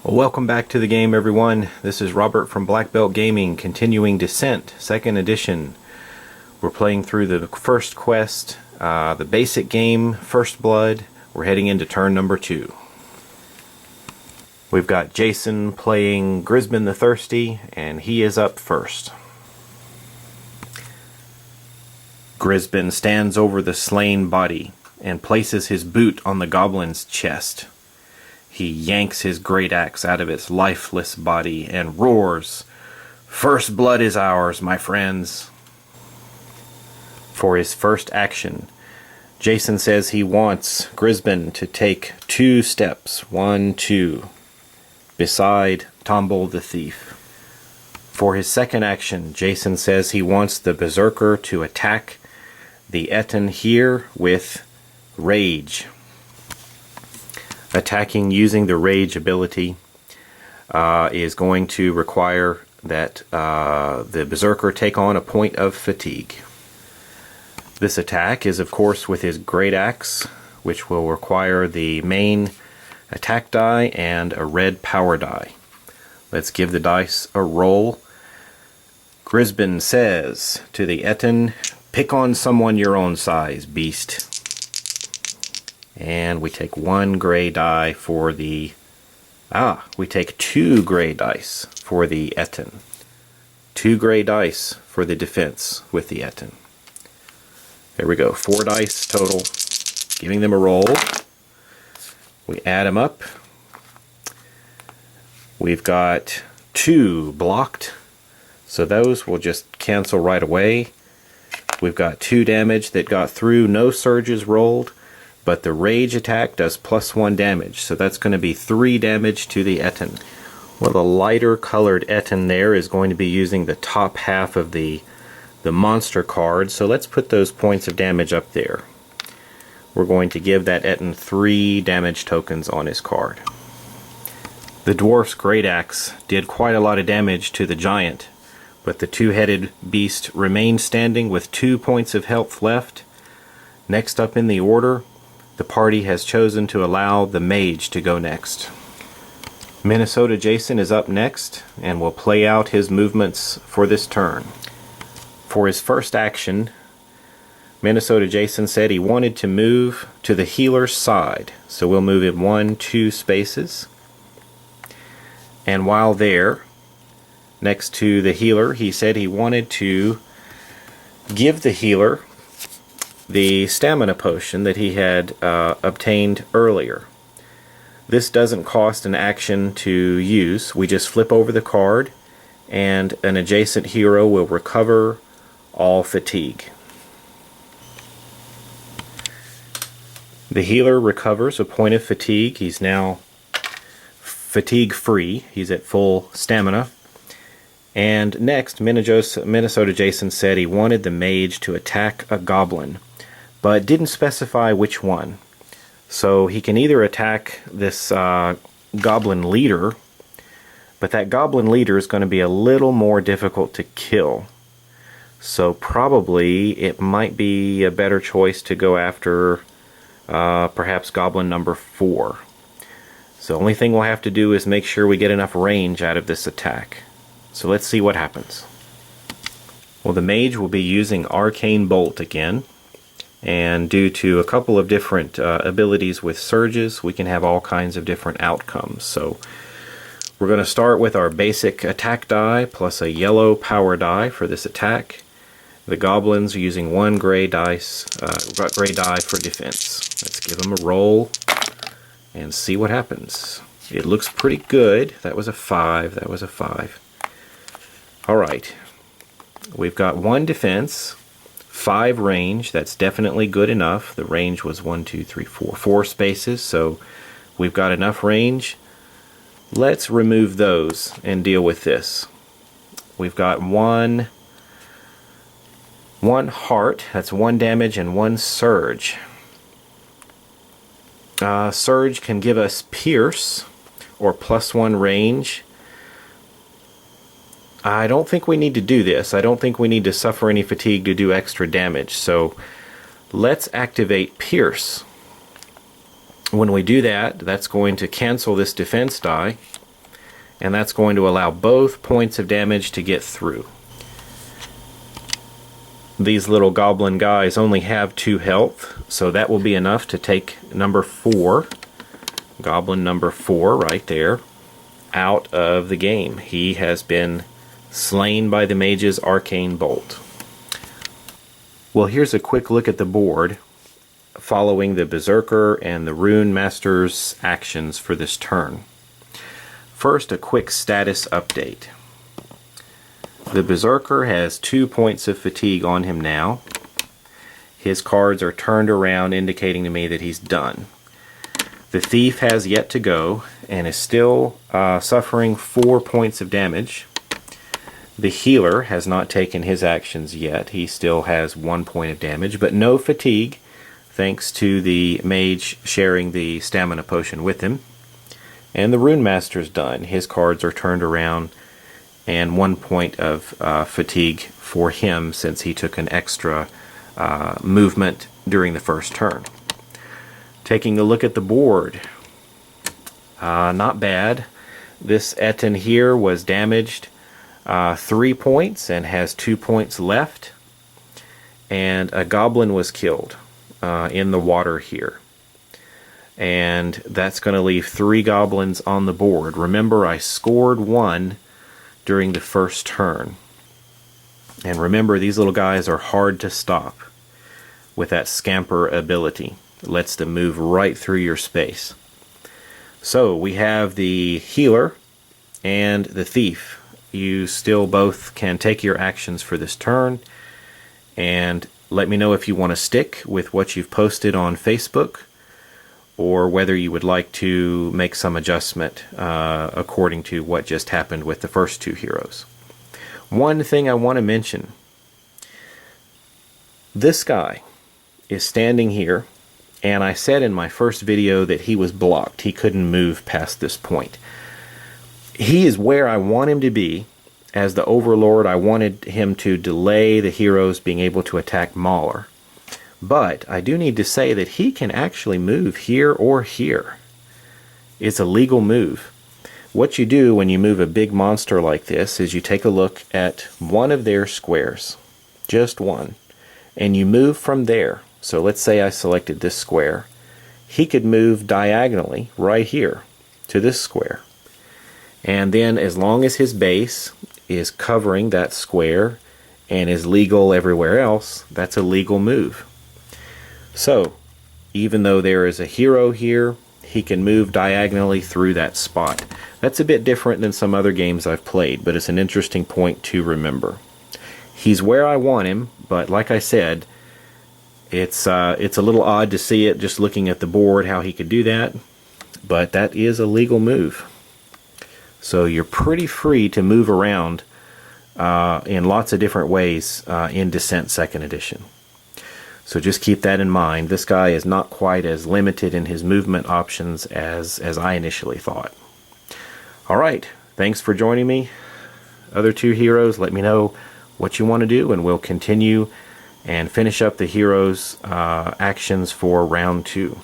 Well, welcome back to the game, everyone. This is Robert from Black Belt Gaming, continuing Descent, 2nd edition. We're playing through the first quest, the basic game, First Blood. We're heading into turn number 2. We've got Jason playing Grisbin the Thirsty, and he is up first. Grisbin stands over the slain body and places his boot on the goblin's chest. He yanks his great axe out of its lifeless body and roars, "First blood is ours, my friends." For his first action, Jason says he wants Grisbin to take 2 steps, 1, 2, beside Tombol the Thief. For his second action, Jason says he wants the Berserker to attack the Etten here with Rage. Attacking using the Rage ability is going to require that the Berserker take on a point of fatigue. This attack is of course with his Great Axe, which will require the main attack die and a red power die. Let's give the dice a roll. Grisbin says to the Etten, "Pick on someone your own size, beast." And we take 1 gray die for the... we take 2 gray dice for the Etten. 2 gray dice for the defense with the Etten. There we go, 4 dice total. Giving them a roll. We add them up. We've got 2 blocked, so those will just cancel right away. We've got 2 damage that got through, no surges rolled. But the Rage attack does +1 damage, so that's going to be 3 damage to the Etten. Well, the lighter colored Etten there is going to be using the top half of the monster card, so let's put those points of damage up there. We're going to give that Etten 3 damage tokens on his card. The Dwarf's Great Axe did quite a lot of damage to the Giant, but the 2-headed beast remained standing with 2 points of health left. Next up in the order, the party has chosen to allow the Mage to go next. Minnesota Jason is up next and will play out his movements for this turn. For his first action, Minnesota Jason said he wanted to move to the healer's side, so we'll move him 1, 2 spaces. And while there, next to the healer, he said he wanted to give the healer the stamina potion that he had obtained earlier. This doesn't cost an action to use. We just flip over the card and an adjacent hero will recover all fatigue. The healer recovers a point of fatigue. He's now fatigue free. He's at full stamina. And next, Minnesota Jason said he wanted the Mage to attack a goblin, but didn't specify which one. So he can either attack this goblin leader, but that goblin leader is going to be a little more difficult to kill. So probably it might be a better choice to go after perhaps goblin number 4. So the only thing we'll have to do is make sure we get enough range out of this attack. So let's see what happens. Well, the Mage will be using Arcane Bolt again. And due to a couple of different abilities with surges, we can have all kinds of different outcomes. So we're going to start with our basic attack die plus a yellow power die for this attack. The goblins are using 1 gray dice, gray die for defense. Let's give them a roll and see what happens. It looks pretty good. That was a 5. That was a 5. All right. We've got 1 defense. 5 range, that's definitely good enough. The range was 1, 2, 3, 4 spaces, so we've got enough range. Let's remove those and deal with this. We've got 1 heart, that's 1 damage, and 1 surge. Surge can give us pierce or +1 range. I don't think we need to do this. I don't think we need to suffer any fatigue to do extra damage. So let's activate Pierce. When we do that, that's going to cancel this defense die. and that's going to allow both points of damage to get through. These little goblin guys only have 2 health, so that will be enough to take number 4, goblin number 4 right there, out of the game. He has been slain by the mage's arcane bolt. Well, here's a quick look at the board following the Berserker and the Rune Master's actions for this turn. First, a quick status update. The Berserker has 2 points of fatigue on him now. His cards are turned around, indicating to me that he's done. The Thief has yet to go and is still suffering 4 points of damage. The Healer has not taken his actions yet. He still has 1 point of damage, but no fatigue, thanks to the Mage sharing the stamina potion with him. And the Rune Master's done. His cards are turned around, and 1 point of fatigue for him since he took an extra movement during the first turn. Taking a look at the board, not bad. This Etten here was damaged 3 points and has 2 points left, and a goblin was killed in the water here, and that's going to leave 3 goblins on the board. Remember, I scored 1 during the first turn, and remember, these little guys are hard to stop with that scamper ability. It lets them move right through your space. So we have the Healer and the Thief. You still both can take your actions for this turn, and let me know if you want to stick with what you've posted on Facebook, or whether you would like to make some adjustment according to what just happened with the first 2 heroes. One thing I want to mention, this guy is standing here, and I said in my first video that he was blocked. He couldn't move past this point. He is where I want him to be. As the Overlord, I wanted him to delay the heroes being able to attack Mauler. But I do need to say that he can actually move here or here. It's a legal move. What you do when you move a big monster like this is you take a look at one of their squares, just one, and you move from there. So let's say I selected this square. He could move diagonally right here to this square. And then as long as his base is covering that square and is legal everywhere else, that's a legal move. So, even though there is a hero here, he can move diagonally through that spot. That's a bit different than some other games I've played, but it's an interesting point to remember. He's where I want him, but like I said, it's a little odd to see it just looking at the board how he could do that, but that is a legal move. So you're pretty free to move around in lots of different ways in Descent 2nd Edition. So just keep that in mind. This guy is not quite as limited in his movement options as I initially thought. Alright, thanks for joining me. Other 2 heroes, let me know what you want to do, and we'll continue and finish up the heroes' actions for round 2.